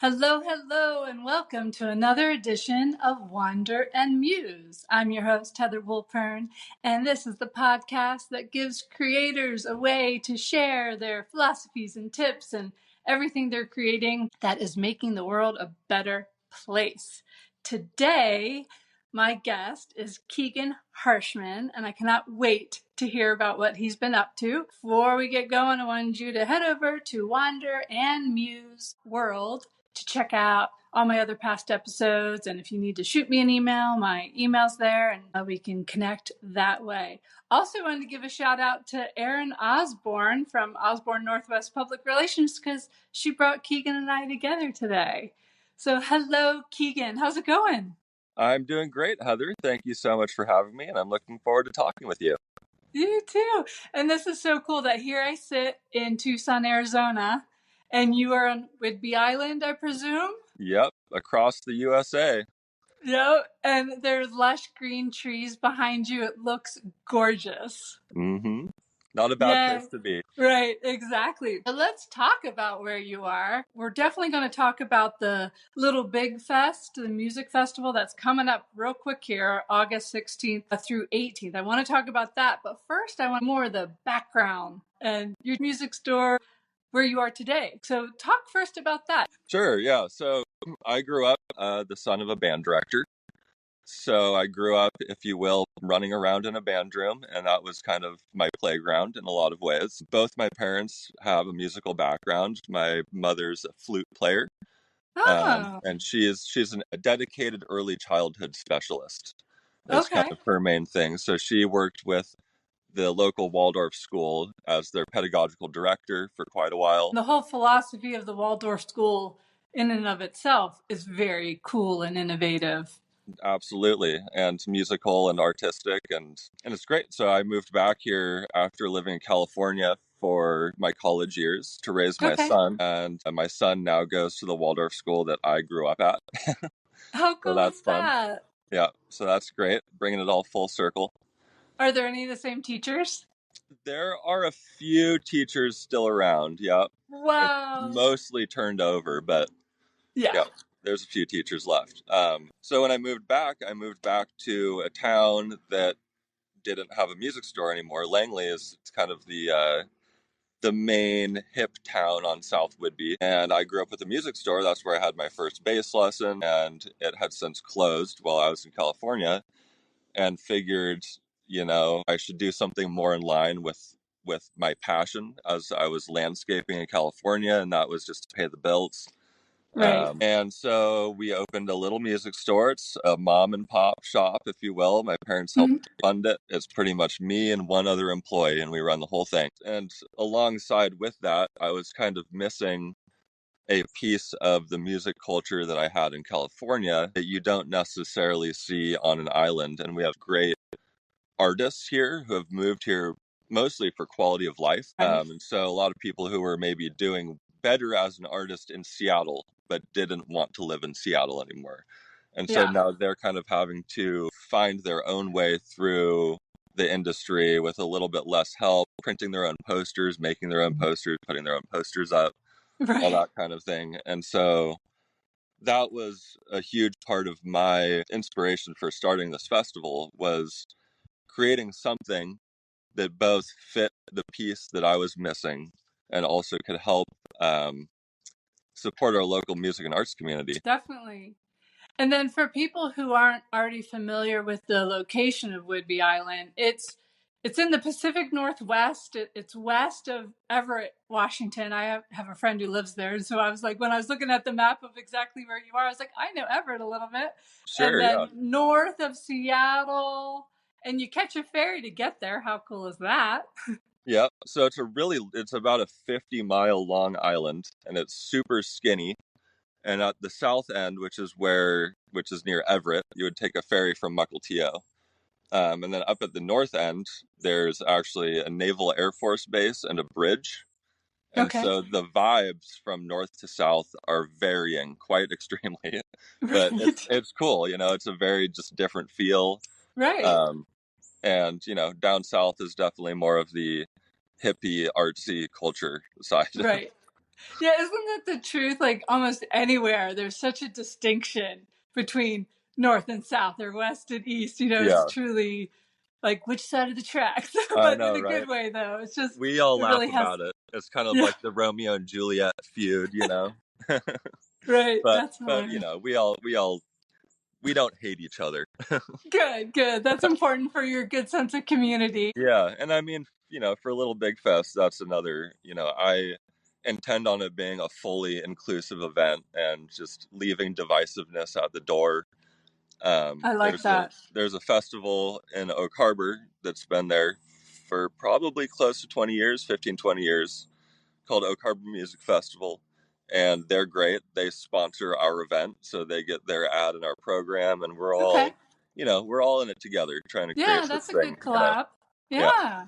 Hello, hello, and welcome to another edition of Wander and Muse. I'm your host, Heather Wolpern, and this is the podcast that gives creators a way to share their philosophies and tips and everything they're creating that is making the world a better place. Today, my guest is Keegan Harshman, and I cannot wait to hear about what he's been up to. Before we get going, I wanted you to head over to Wander and Muse World to check out all my other past episodes. And if you need to shoot me an email, my email's there and we can connect that way. Also wanted to give a shout out to Erin Osbourne from Osbourne Northwest Public Relations because she brought Keegan and I together today. So hello, Keegan. How's it going? I'm doing great, Heather. Thank you so much for having me, and I'm looking forward to talking with you. You too. And this is so cool that here I sit in Tucson, Arizona, and you are on Whidbey Island, I presume? Yep, across the USA. Yep, and there's lush green trees behind you. It looks gorgeous. Mm-hmm. Not a bad place to be. Right, exactly. So let's talk about where you are. We're definitely going to talk about the LittleBIGFest, the music festival that's coming up real quick here, August 16th through 18th. I want to talk about that, but first I want more of the background and your music store, where you are today. So talk first about that. Sure, yeah. So I grew up the son of a band director. So I grew up, if you will, running around in a band room, and that was kind of my playground in a lot of ways. Both my parents have a musical background. My mother's a flute player, and she's a dedicated early childhood specialist. That's kind of her main thing. So she worked with the local Waldorf school as their pedagogical director for quite a while. The whole philosophy of the Waldorf school in and of itself is very cool and innovative. Absolutely, and musical and artistic, and it's great. So I moved back here after living in California for my college years to raise my son, and my son now goes to the Waldorf school that I grew up at. How cool so that's is that? Fun. Yeah, so that's great, bringing it all full circle. Are there any of the same teachers? There are a few teachers still around, yeah. Wow. It's mostly turned over, but yeah, there's a few teachers left. So when I moved back to a town that didn't have a music store anymore. Langley is kind of the main hip town on South Whidbey, and I grew up with a music store. That's where I had my first bass lesson, and it had since closed while I was in California, and figured, I should do something more in line with my passion, as I was landscaping in California, and that was just to pay the bills. Right. And so we opened a little music store. It's a mom and pop shop, if you will. My parents helped fund it. It's pretty much me and one other employee, and we run the whole thing. And alongside with that, I was kind of missing a piece of the music culture that I had in California that you don't necessarily see on an island. And we have great artists here who have moved here mostly for quality of life. And so a lot of people who were maybe doing better as an artist in Seattle, but didn't want to live in Seattle anymore. And so now they're kind of having to find their own way through the industry with a little bit less help, printing their own posters, making their own posters, putting their own posters up, all that kind of thing. And so that was a huge part of my inspiration for starting this festival, was creating something that both fit the piece that I was missing and also could help support our local music and arts community. Definitely. And then for people who aren't already familiar with the location of Whidbey Island, it's in the Pacific Northwest. It's west of Everett, Washington. I have a friend who lives there. And so I was like, when I was looking at the map of exactly where you are, I was like, I know Everett a little bit. Sure, and then north of Seattle, and you catch a ferry to get there. How cool is that? Yeah, so it's about a 50-mile long island, and it's super skinny. And at the south end, which is near Everett, you would take a ferry from Mukilteo. And then up at the north end, there's actually a Naval Air Force base and a bridge. And so the vibes from north to south are varying quite extremely. But it's cool, it's a very just different feel. Right. And, down south is definitely more of the hippie, artsy culture side. Right. Yeah, isn't that the truth? Like almost anywhere, there's such a distinction between north and south or west and east. It's Yeah, truly like which side of the tracks, I but in know, a right? good way, though. It's just, We all it laugh really has, about it. It's kind of yeah, like the Romeo and Juliet feud, you know. right. but That's but hilarious. we don't hate each other. Good, good. That's important for your good sense of community. Yeah, and I mean, for Little Big Fest, that's another. I intend on it being a fully inclusive event and just leaving divisiveness at the door. I like There's a that. there's a festival in Oak Harbor that's been there for probably close to 20 years, 15, 20 years, called Oak Harbor Music Festival. And they're great. They sponsor our event, so they get their ad in our program, and Okay. we're all in it together, trying to create Yeah, this that's a thing. good collab. Yeah. Yeah.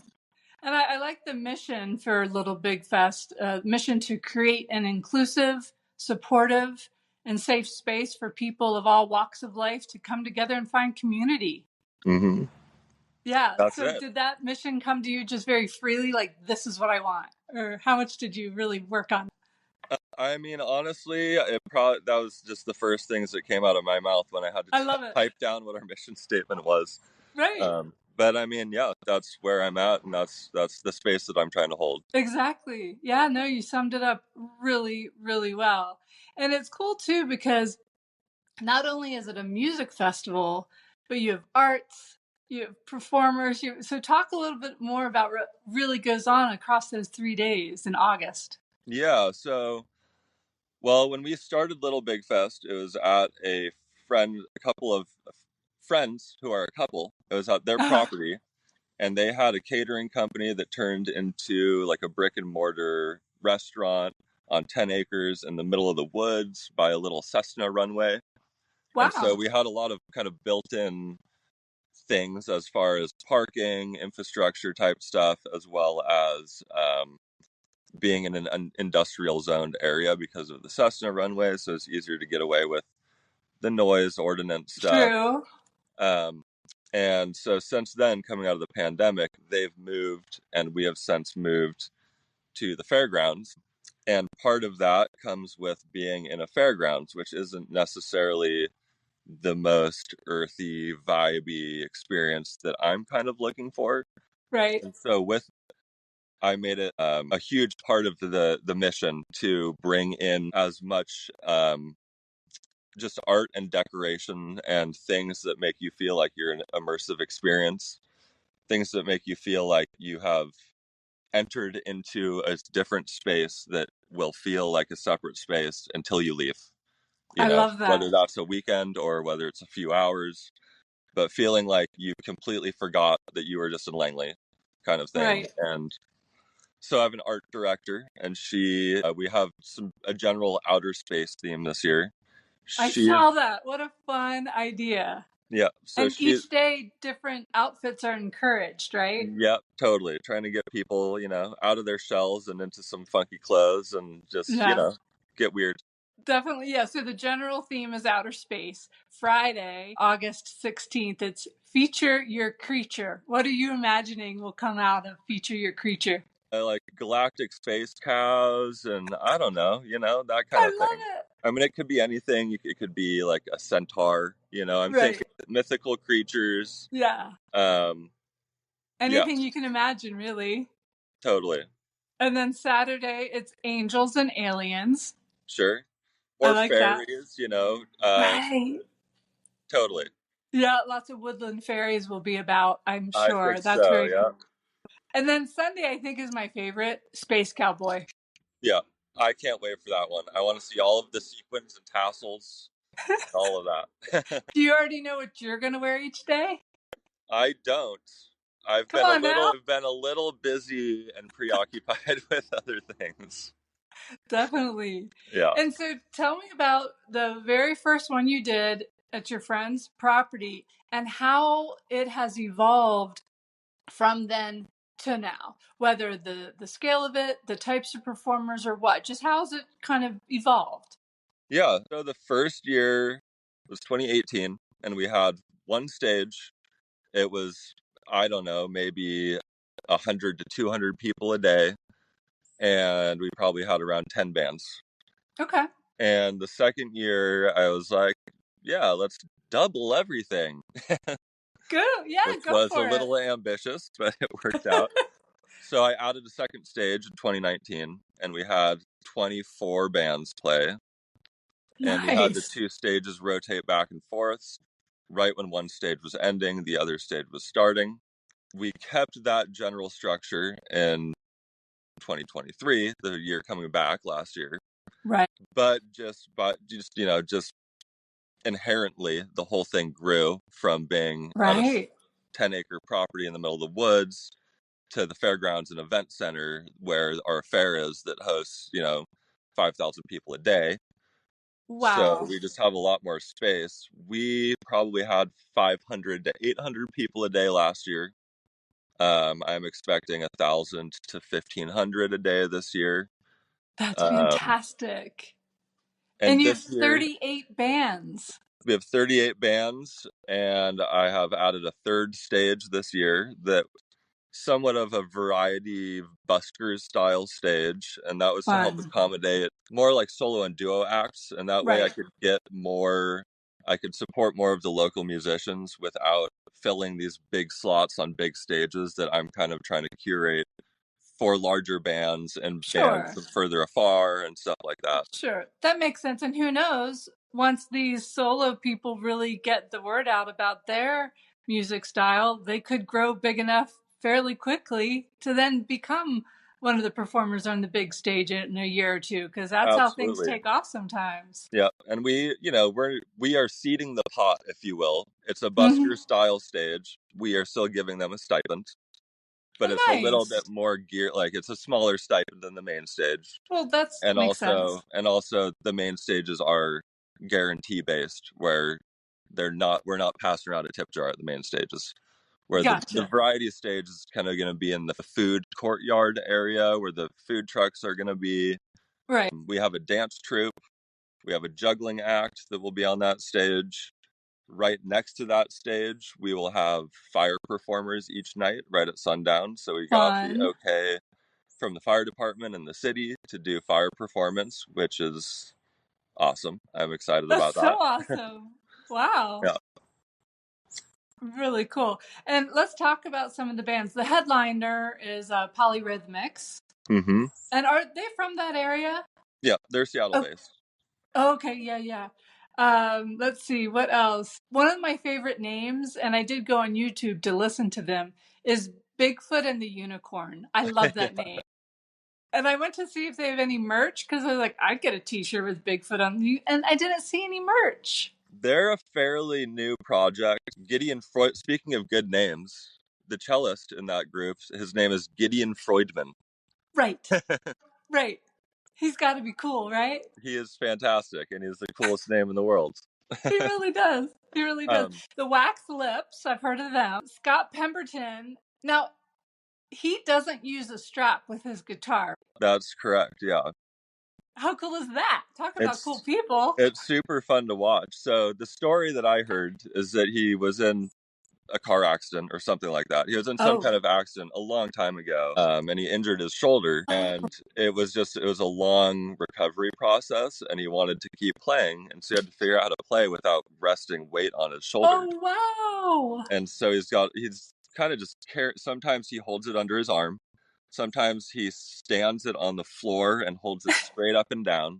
And I like the mission for Little Big Fest, mission to create an inclusive, supportive, and safe space for people of all walks of life to come together and find community. Hmm. Yeah. That's So it. did that mission come to you just very freely, like, this is what I want? Or how much did you really work on? I mean, honestly, that was just the first things that came out of my mouth when I had I to love it. type down what our mission statement was. Right. But I mean, yeah, that's where I'm at, and that's the space that I'm trying to hold. Exactly. Yeah, no, you summed it up really, really well. And it's cool too because not only is it a music festival, but you have arts, you have performers. So talk a little bit more about what really goes on across those 3 days in August. Yeah. So, well, when we started Little Big Fest, it was at a couple of friends who are a couple. It was at their property, and they had a catering company that turned into like a brick and mortar restaurant on 10 acres in the middle of the woods by a little Cessna runway. And so Wow. we had a lot of kind of built-in things as far as parking, infrastructure type stuff, as well as being in an industrial zoned area because of the Cessna runway. So it's easier to get away with the noise ordinance stuff. True. Um, and so since then, coming out of the pandemic, they've moved, and we have since moved to the fairgrounds. And part of that comes with being in a fairgrounds, which isn't necessarily the most earthy, vibey experience that I'm kind of looking for. Right. And so I made it a huge part of the mission to bring in as much just art and decoration and things that make you feel like you're in an immersive experience, things that make you feel like you have entered into a different space that will feel like a separate space until you leave. I love Whether that. that's a weekend or whether it's a few hours, but feeling like you completely forgot that you were just in Langley, kind of thing. Right. And so I have an art director, and we have a general outer space theme this year. I She, saw that. What a fun idea. yeah, so And she, each day, different outfits are encouraged, right? yeah, totally trying to get people, out of their shells and into some funky clothes and just, Yeah. get weird. Definitely, yeah. So the general theme is outer space. Friday, August 16th, it's Feature Your Creature. What are you imagining will come out of Feature Your Creature? Like galactic space cows, and I don't know, that kind I of thing. love I mean, it could be anything. It could be like a centaur, it. I'm Right. thinking mythical creatures. Yeah. Um, yeah, Anything you can imagine, really. totally. And then Saturday, it's Angels and Aliens. Sure. I Or like that. fairies, Right. totally. Yeah, lots of woodland fairies will be about, I'm I sure. think That's so, very yeah. cool. And then Sunday, I think, is my favorite, Space Cowboy. Yeah. I can't wait for that one. I want to see all of the sequins and tassels, all of that. Do you already know what you're going to wear each day? I don't. Come on now. I've been a little busy and preoccupied with other things. Definitely. Yeah. And so tell me about the very first one you did at your friend's property and how it has evolved from then to now, whether the scale of it, the types of performers, or what. Just how's it kind of evolved? Yeah. So the first year was 2018, and we had one stage. It was, I don't know, maybe 100 to 200 people a day. and we probably had around 10 bands. Okay. And the second year, I was like, yeah, let's double everything, Good. Yeah, which go was a for it. little ambitious, but it worked out. So I added a second stage in 2019, and we had 24 bands play. And we had the Nice. 2 stages rotate back and forth. Right when one stage was ending, the other stage was starting. We kept that general structure in 2023, the year coming back last year. Right. But just inherently, the whole thing grew from being on a Right. 10-acre property in the middle of the woods to the fairgrounds and event center where our fair is, that hosts 5,000 people a day. So Wow. we just have a lot more space. We probably had 500 to 800 people a day last year. I'm expecting 1,000 to 1,500 a day this year. That's Um, fantastic. and And you have this year 38 bands. we have 38 bands, and I have added a third stage this year that somewhat of a variety buskers style stage, and that was to help Fun. accommodate more like solo and duo acts, and that way Right. I could support more of the local musicians without filling these big slots on big stages that I'm kind of trying to curate for larger bands and bands Sure. from further afar and stuff like that. Sure. That makes sense. And who knows, once these solo people really get the word out about their music style, they could grow big enough fairly quickly to then become one of the performers on the big stage in a year or two, because that's how things Absolutely. take off sometimes. Yeah, and we are seeding the pot, if you will. It's a Mm-hmm. busker style stage. We are still giving them a stipend, but Oh, it's a little nice. bit more like it's a smaller stipend than the main stage. Well, that And makes also sense. the main stages are guarantee based, where we're not passing around a tip jar at the main stages. Where the Gotcha. variety stage is kind of going to be in the food courtyard area where the food trucks are going to be. Right. We have a dance troupe. We have a juggling act that will be on that stage. Right next to that stage, we will have fire performers each night right at sundown. So we got the Fun. okay from the fire department in the city to do fire performance, which is awesome. I'm excited That's about so that. awesome. Wow. Yeah. Really cool. And let's talk about some of the bands. The headliner is Polyrhythmics. Mm-hmm. And are they from that area? Yeah, they're Seattle Oh, based. okay, yeah. Let's see, what else? One of my favorite names, and I did go on YouTube to listen to them, is Bigfoot and the Unicorn. I love that Yeah. name. And I went to see if they have any merch because I was like, I'd get a t-shirt with Bigfoot on you, and I didn't see any merch. They're a fairly new project. Gideon Freud, speaking of good names, the cellist in that group, his name is Gideon Freudman. Right, right. He's got to be cool, right? He is fantastic, and he's the coolest name in the world. He really does. He really does. The Wax Lips, I've heard of them. Scott Pemberton. Now, he doesn't use a strap with his guitar. That's correct. Yeah, How cool is that? Talk about cool it's people. it's super fun to watch. So the story that I heard is that he was in a car accident or something like that. He was in some kind of accident a long time ago, and he injured his shoulder. And it was a long recovery process, and he wanted to keep playing, and so he had to figure out how to play without resting weight on his shoulder. Oh, wow. And so he's kind of just sometimes he holds it under his arm, sometimes he stands it on the floor and holds it straight up and down,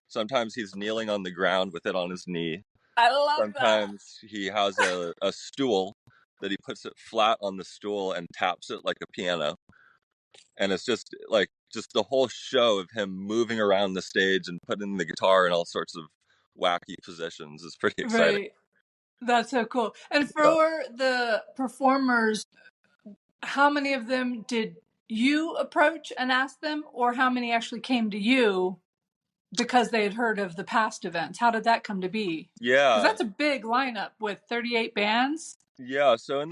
sometimes he's kneeling on the ground with it on his knee, I love that. sometimes he has a stool that he puts it flat on the stool and taps it like a piano. And it's just the whole show of him moving around the stage and putting the guitar in all sorts of wacky positions is pretty exciting. Right. That's so cool. And Yeah. for the performers, how many of them did you approach and ask them, or how many actually came to you because they had heard of the past events? How did that come to be? Because Yeah. that's a big lineup with 38 bands. Yeah, so in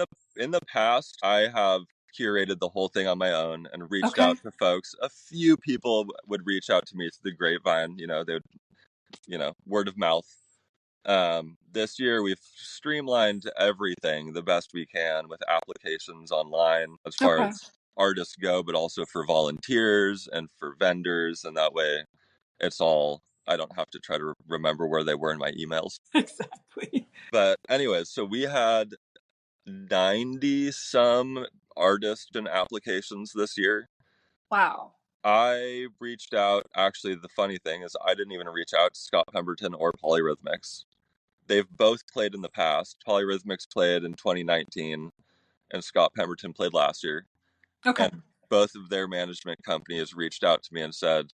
the past, I have curated the whole thing on my own and reached Okay. out to folks. A few people would reach out to me through the grapevine, they would, word of mouth. This year we've streamlined everything the best we can with applications online as far Okay. as artists go, but also for volunteers and for vendors. And that way it's all, I don't have to try to remember where they were in my emails. Exactly. But anyways, so we had 90 some artist and applications this year. Wow. I reached out. Actually, the funny thing is I didn't even reach out to Scott Pemberton or Polyrhythmics. They've both played in the past. Polyrhythmics played in 2019 and Scott Pemberton played last year. Okay. And both of their management companies reached out to me and said,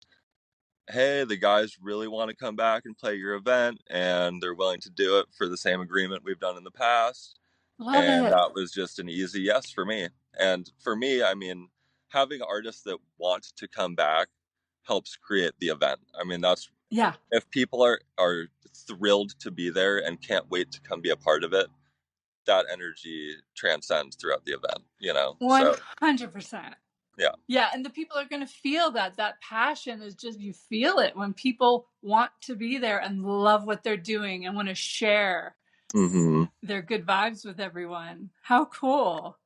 hey, the guys really want to come back and play your event, and they're willing to do it for the same agreement we've done in the past. Love And it. that was just an easy yes for me. And for me, I mean, having artists that want to come back helps create the event. I mean, that's, Yeah. if people are thrilled to be there and can't wait to come be a part of it, that energy transcends throughout the event, you know? 100%. Yeah. Yeah, and the people are going to feel that passion is just, you feel it when people want to be there and love what they're doing and want to share their good vibes with everyone. How cool.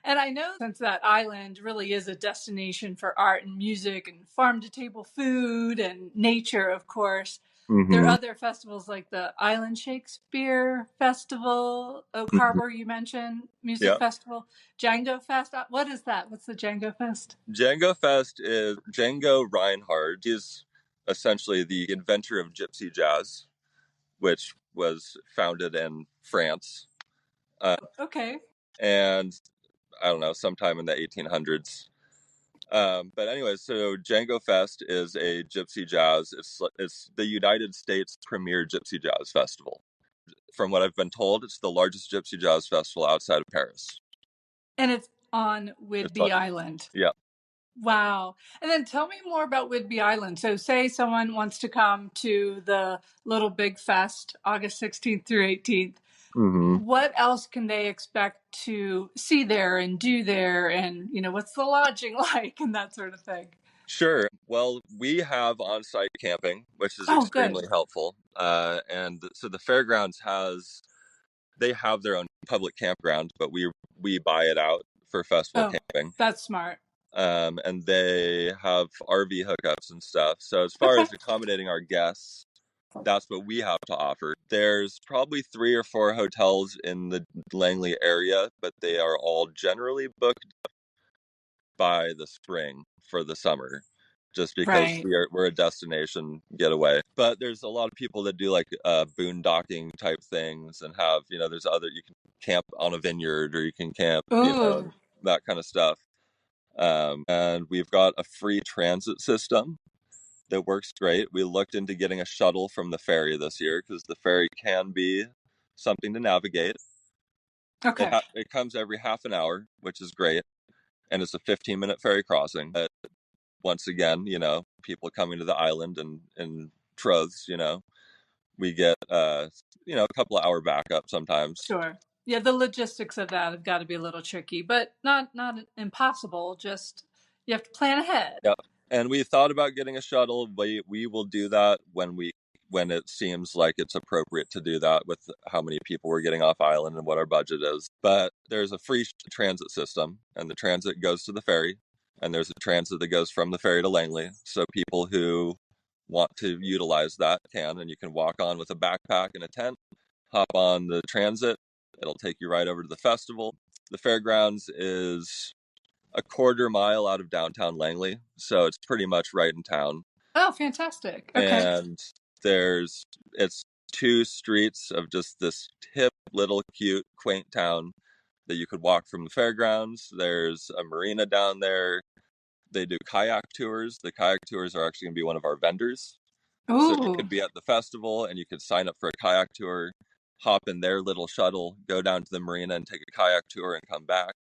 And I know since that island really is a destination for art and music and farm to table food and nature, of course, there are other festivals like the Island Shakespeare Festival, Oak Harbor, you mentioned, Music Festival, Djangofest. What is that? What's the Djangofest? Djangofest is Django Reinhardt. He's essentially the inventor of gypsy jazz, which was founded in France. Okay. And I don't know, sometime in the 1800s. But anyway, so Djangofest is a gypsy jazz. It's the United States premier gypsy jazz festival. From what I've been told, it's the largest gypsy jazz festival outside of Paris. And it's on Whidbey Island. Yeah. Wow. And then tell me more about Whidbey Island. So say someone wants to come to the LittleBIGFest, August 16th through 18th. What else can they expect to see there and do there? And, you know, what's the lodging like and that sort of thing? Sure. Well, we have on-site camping, which is extremely helpful. And so the fairgrounds they have their own public campground, but we buy it out for festival camping. That's smart. And they have RV hookups and stuff. So as far as accommodating our guests, that's what we have to offer. There's probably 3 or 4 hotels in the Langley area, but they are all generally booked by the spring for the summer, just because we're a destination getaway. But there's a lot of people that do like boondocking type things and have, you know, you can camp on a vineyard or you can camp, you know, that kind of stuff. And we've got a free transit system that works great. We looked into getting a shuttle from the ferry this year because the ferry can be something to navigate. Okay. It comes every half an hour, which is great. And it's a 15-minute ferry crossing. But once again, you know, people coming to the island in troths, you know, we get, you know, a couple of hour backup sometimes. Sure. Yeah, the logistics of that have got to be a little tricky, but not impossible. Just you have to plan ahead. Yeah. And we thought about getting a shuttle. We will do that when it seems like it's appropriate to do that with how many people we're getting off island and what our budget is. But there's a free transit system, and the transit goes to the ferry, and there's a transit that goes from the ferry to Langley. So people who want to utilize that can, and you can walk on with a backpack and a tent, hop on the transit. It'll take you right over to the festival. The fairgrounds is a quarter mile out of downtown Langley, so it's pretty much right in town. Oh, fantastic. Okay. And it's 2 streets of just this hip, little, cute, quaint town that you could walk from the fairgrounds. There's a marina down there. They do kayak tours. The kayak tours are actually going to be one of our vendors. So you could be at the festival and you could sign up for a kayak tour, hop in their little shuttle, go down to the marina and take a kayak tour and come back.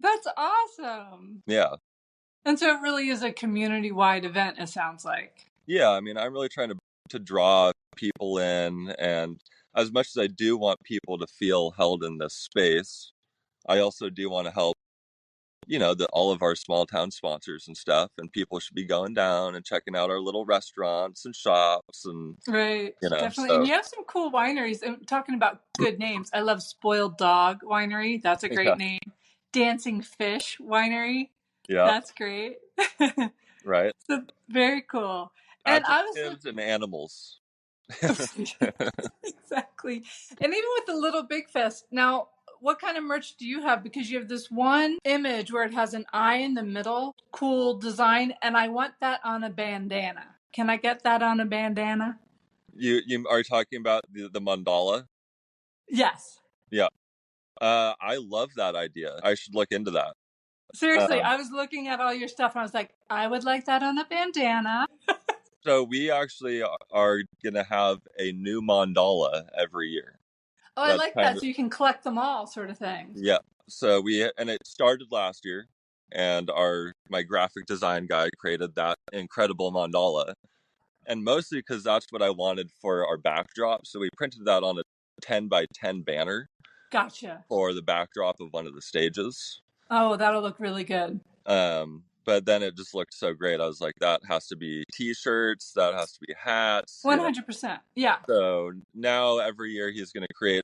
That's awesome. Yeah. And so it really is a community-wide event, it sounds like. Yeah, I mean, I'm really trying to draw people in, and as much as I do want people to feel held in this space, I also do want to help, you know, all of our small town sponsors and stuff, and people should be going down and checking out our little restaurants and shops and right, you know, definitely. And you have some cool wineries. And talking about good names, I love Spoiled Dog Winery. That's a great name. Dancing Fish Winery. Yeah, That's great. right. So, very cool. And I was Adjectives and animals. exactly. And even with the LittleBIGFest, now what kind of merch do you have? Because you have this one image where it has an eye in the middle, cool design, and I want that on a bandana. Can I get that on a bandana? You are talking about the mandala? Yes. Yeah. I love that idea. I should look into that. Seriously, I was looking at all your stuff and I was like, I would like that on a bandana. So we actually are gonna have a new mandala every year. Oh, I That's like kind that. of, So you can collect them all, sort of thing. yeah. So it started last year, and my graphic design guy created that incredible mandala, and mostly because that's what I wanted for our backdrop. So we printed that on a 10 by 10 banner. Gotcha. For the backdrop of one of the stages. Oh, that'll look really good. But then it just looked so great. I was like, that has to be t-shirts, that has to be hats. 100%. Yeah. So now every year he's going to create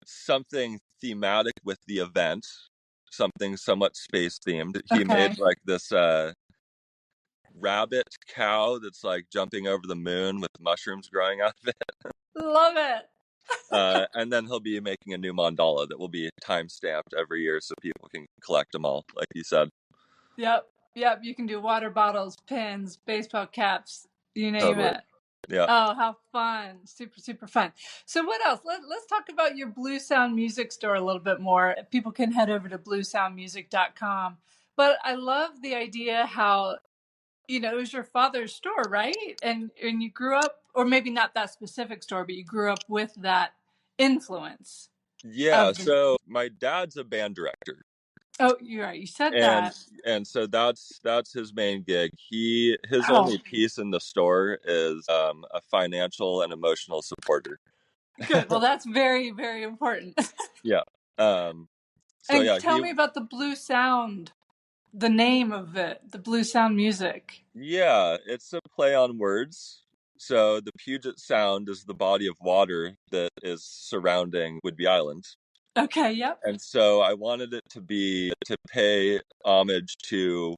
something thematic with the event, something somewhat space themed. He made like this rabbit cow that's like jumping over the moon with mushrooms growing out of it. Love it. And then he'll be making a new mandala that will be time stamped every year so people can collect them all, like you said. Yep. You can do water bottles, pins, baseball caps, you name it. Yeah. Oh, how fun. Super, super fun. So what else? Let's talk about your Blue Sound Music store a little bit more. People can head over to bluesoundmusic.com. But I love the idea how, it was your father's store, right? And you grew up, or maybe not that specific store, but you grew up with that influence. Yeah, so my dad's a band director. Oh, you're right. You said that. And so that's his main gig. His only piece in the store is a financial and emotional supporter. Good. Well, that's very, very important. Yeah. Tell me about the Blue Sound, the name of it, the Blue Sound Music. Yeah, it's a play on words. So the Puget Sound is the body of water that is surrounding Whidbey Island. Okay, yep. And so I wanted it to pay homage to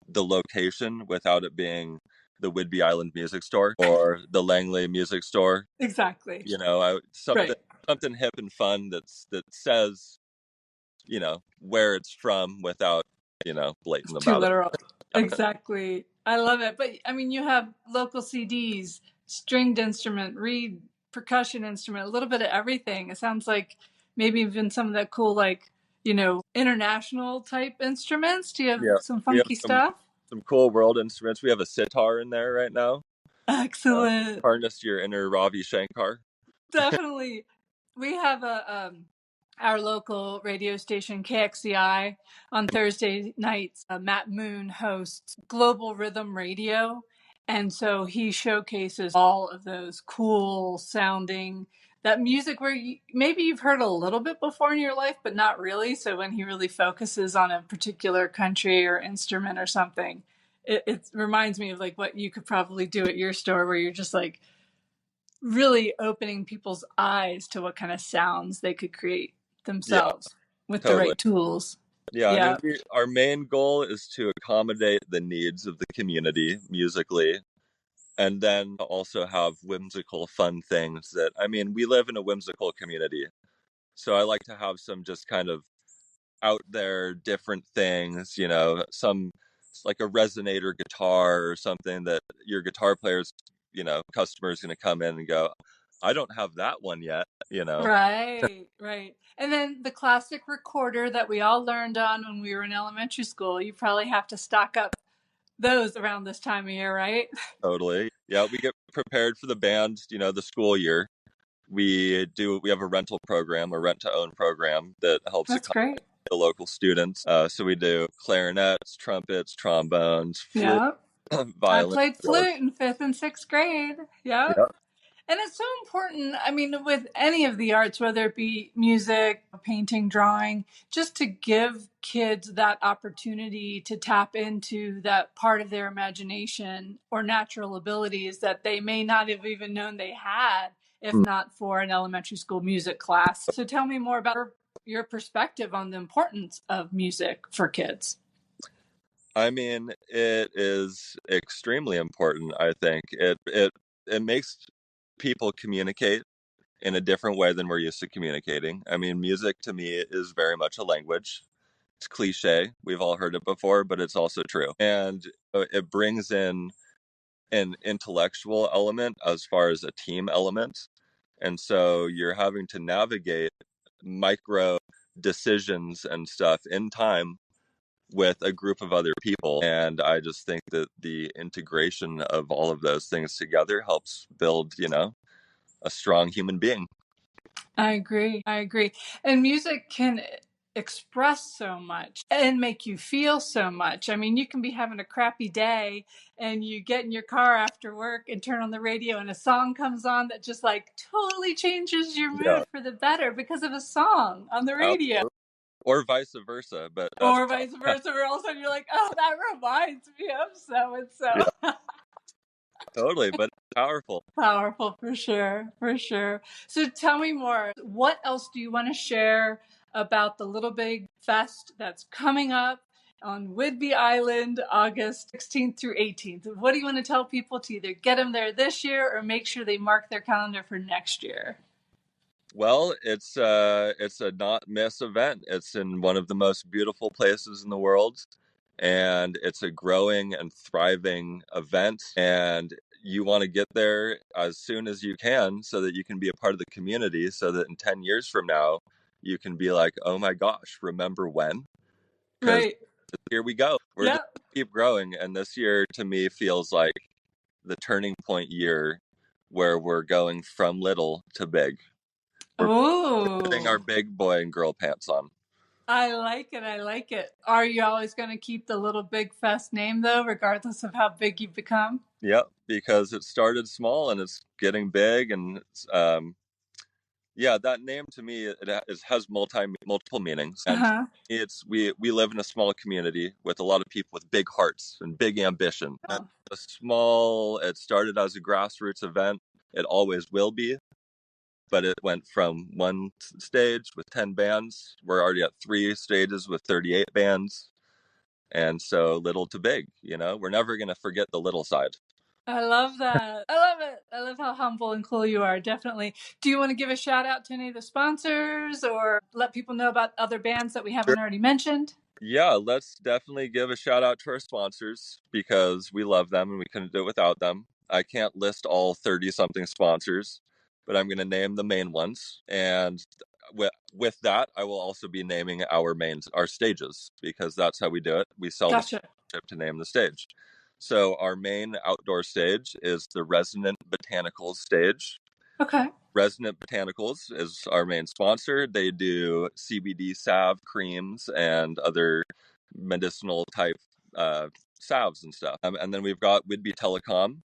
the location without it being the Whidbey Island Music Store or the Langley Music Store. Exactly. Something hip and fun that says, where it's from without, blatant about too literal. Exactly. I love it. But I mean, you have local CDs, stringed instrument, reed, percussion instrument, a little bit of everything. It sounds like maybe even some of that cool, international type instruments. Do you have some funky stuff? Some cool world instruments. We have a sitar in there right now. Excellent. Harness your inner Ravi Shankar. Definitely. We have our local radio station, KXCI, on Thursday nights. Matt Moon hosts Global Rhythm Radio. And so he showcases all of those cool sounding, that music where maybe you've heard a little bit before in your life, but not really. So when he really focuses on a particular country or instrument or something, it reminds me of like what you could probably do at your store where you're just like really opening people's eyes to what kind of sounds they could create themselves with the right tools. Yeah. I mean, our main goal is to accommodate the needs of the community musically, and then also have whimsical, fun things we live in a whimsical community. So I like to have some just kind of out there, different things, some like a resonator guitar or something that your guitar player's, customer is going to come in and go, I don't have that one yet, Right. And then the classic recorder that we all learned on when we were in elementary school, you probably have to stock up those around this time of year, right? Totally. Yeah, we get prepared for the band, the school year. We have a rental program, a rent to own program that helps accommodate the local students. So we do clarinets, trumpets, trombones, flute, violin. I played flute in 5th and 6th grade. Yeah. And it's so important, with any of the arts, whether it be music, painting, drawing, just to give kids that opportunity to tap into that part of their imagination or natural abilities that they may not have even known they had, if not for an elementary school music class. So tell me more about your perspective on the importance of music for kids. I mean, it is extremely important, I think. It makes people communicate in a different way than we're used to communicating. I mean, music to me is very much a language. It's cliche. We've all heard it before, but it's also true. And it brings in an intellectual element as far as a team element. And so you're having to navigate micro decisions and stuff in time with a group of other people. And I just think that the integration of all of those things together helps build, a strong human being. I agree. And music can express so much and make you feel so much. I mean, you can be having a crappy day and you get in your car after work and turn on the radio and a song comes on that just like totally changes your mood for the better because of a song on the radio. Absolutely. Or vice versa, but or vice versa, where all of a sudden you're like, oh, that reminds me of so and so. Totally, but it's powerful. Powerful, for sure. So tell me more. What else do you want to share about the Little Big Fest that's coming up on Whidbey Island, August 16th through 18th? What do you want to tell people to either get them there this year or make sure they mark their calendar for next year? Well, it's a not miss event. It's in one of the most beautiful places in the world, and it's a growing and thriving event. And you want to get there as soon as you can so that you can be a part of the community, so that in 10 years from now, you can be like, oh my gosh, remember when? Because here we go. We're just keep growing. And this year to me feels like the turning point year where we're going from little to big. We're putting our big boy and girl pants on. I like it. Are you always going to keep the Little Big Fest name, though, regardless of how big you've become? Yep, because it started small and it's getting big. And that name to me, it has multiple meanings. And we live in a small community with a lot of people with big hearts and big ambition. And it started as a grassroots event. It always will be. But it went from one stage with 10 bands. We're already at 3 stages with 38 bands. And so little to big, we're never going to forget the little side. I love that. I love it. I love how humble and cool you are. Definitely. Do you want to give a shout out to any of the sponsors or let people know about other bands that we haven't already mentioned? Yeah, let's definitely give a shout out to our sponsors because we love them and we couldn't do it without them. I can't list all 30 something sponsors, but I'm going to name the main ones. And with that, I will also be naming our stages because that's how we do it. We sell the sponsorship to name the stage. So our main outdoor stage is the Resonant Botanicals stage. Okay. Resonant Botanicals is our main sponsor. They do CBD salve creams and other medicinal type salves and stuff. And then we've got Whidbey Telecom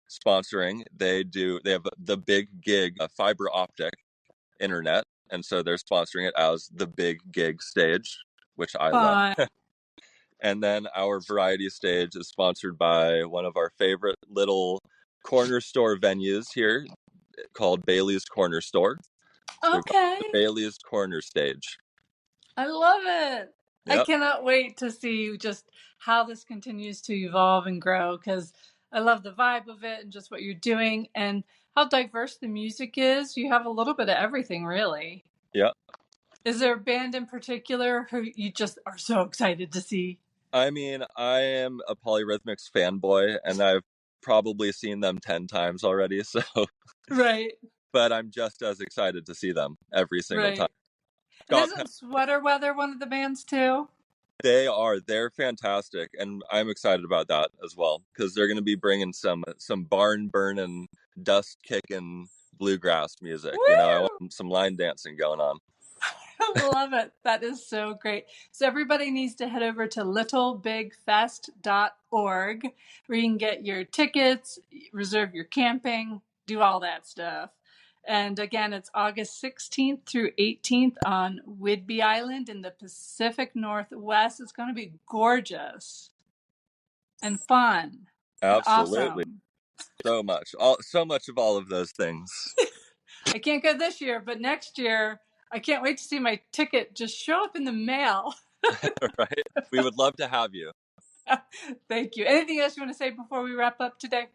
sponsoring. They have the Big Gig fiber optic internet, and so they're sponsoring it as the Big Gig stage, which I love. And then our variety stage is sponsored by one of our favorite little corner store venues here called Bailey's Corner Store. So okay. The Bailey's Corner stage. I love it. Yep. I cannot wait to see just how this continues to evolve and grow because I love the vibe of it and just what you're doing and how diverse the music is. You have a little bit of everything, really. Yeah. Is there a band in particular who you just are so excited to see? I mean, I am a Polyrhythmics fanboy, and I've probably seen them 10 times already, so... Right. But I'm just as excited to see them every single time. And isn't Sweater Weather one of the bands, too? They are. They're fantastic, and I'm excited about that as well, because they're going to be bringing some barn-burning, dust-kicking bluegrass music. Woo! I want some line dancing going on. I love it. That is so great. So everybody needs to head over to littlebigfest.org where you can get your tickets, reserve your camping, do all that stuff. And again, it's August 16th through 18th on Whidbey Island in the Pacific Northwest. It's going to be gorgeous and fun. Absolutely. And awesome. So much of all of those things. I can't go this year, but next year I can't wait to see my ticket just show up in the mail. Right? We would love to have you. Thank you. Anything else you want to say before we wrap up today?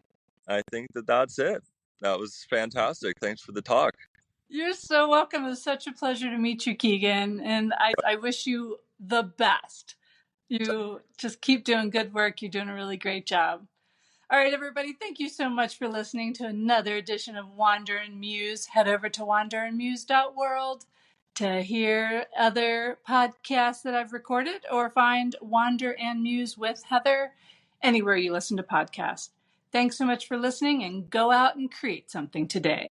I think that's it. That was fantastic. Thanks for the talk. You're so welcome. It was such a pleasure to meet you, Keegan. And I wish you the best. You just keep doing good work. You're doing a really great job. All right, everybody, thank you so much for listening to another edition of Wander and Muse. Head over to wanderandmuse.world to hear other podcasts that I've recorded or find Wander and Muse with Heather anywhere you listen to podcasts. Thanks so much for listening and go out and create something today.